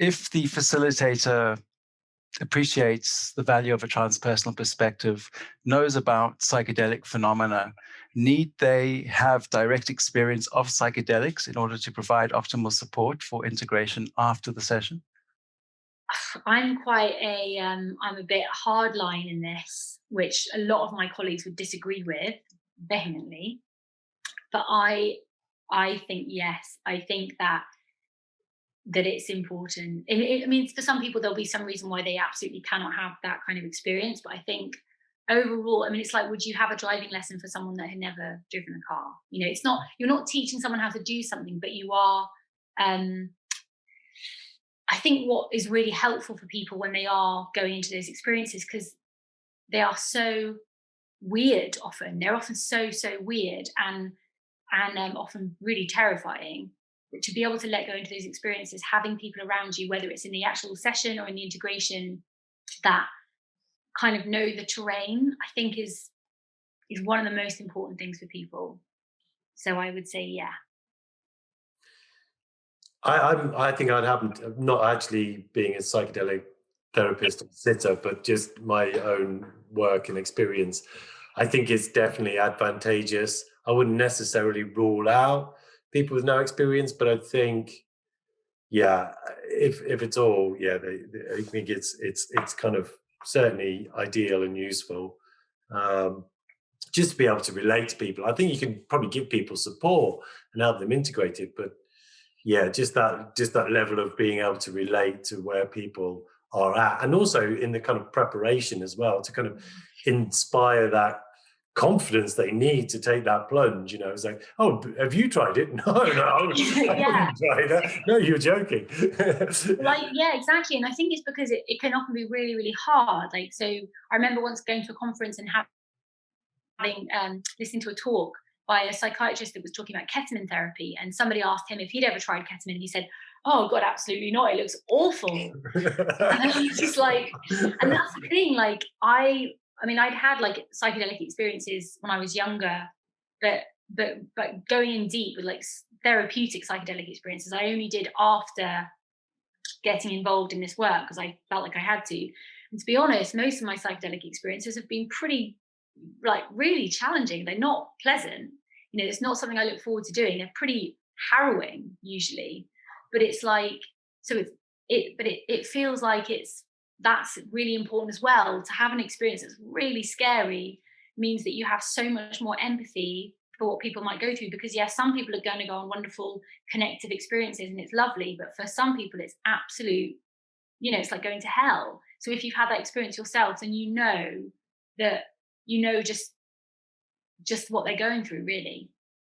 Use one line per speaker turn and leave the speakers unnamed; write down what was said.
if the facilitator appreciates the value of a transpersonal perspective, knows about psychedelic phenomena, need they have direct experience of psychedelics in order to provide optimal support for integration after the session?
I'm I'm a bit hardline in this, which a lot of my colleagues would disagree with vehemently. But I think yes. I think that it's important. I mean, for some people, there'll be some reason why they absolutely cannot have that kind of experience. But I think overall, I mean, it's like, would you have a driving lesson for someone that had never driven a car? You know, it's not, you're not teaching someone how to do something, but you are. I think what is really helpful for people when they are going into those experiences, because they are so weird often. They're often so weird and often really terrifying. But to be able to let go into those experiences, having people around you, whether it's in the actual session or in the integration, that kind of know the terrain, I think is one of the most important things for people. So I would say, yeah.
I think I'd happen to, not actually being a psychedelic therapist or sitter, but just my own work and experience. I think it's definitely advantageous. I wouldn't necessarily rule out people with no experience, but I think, yeah, if it's all, yeah, I think it's kind of certainly ideal and useful. Just to be able to relate to people. I think you can probably give people support and help them integrate it, but yeah, just that level of being able to relate to where people are at, and also in the kind of preparation as well, to kind of inspire that confidence they need to take that plunge. You know, it's like, oh, have you tried it? No, I haven't tried that. No, you're joking.
Like, yeah, exactly. And I think it's because it can often be really, really hard. Like, so I remember once going to a conference and having listening to a talk by a psychiatrist that was talking about ketamine therapy, and somebody asked him if he'd ever tried ketamine, and he said, "Oh God, absolutely not. It looks awful." And I was just like, and that's the thing. Like, I mean, I'd had like psychedelic experiences when I was younger, but going in deep with like therapeutic psychedelic experiences, I only did after getting involved in this work, because I felt like I had to. And to be honest, most of my psychedelic experiences have been pretty, like, really challenging. They're not pleasant. You know, it's not something I look forward to doing. They're pretty harrowing usually. But it's like, so it feels like that's really important as well. To have an experience that's really scary means that you have so much more empathy for what people might go through, because yes, some people are going to go on wonderful connective experiences and it's lovely, but for some people it's absolute, you know, it's like going to hell. So if you've had that experience yourself, then you know that, you know, just what they're going through, really.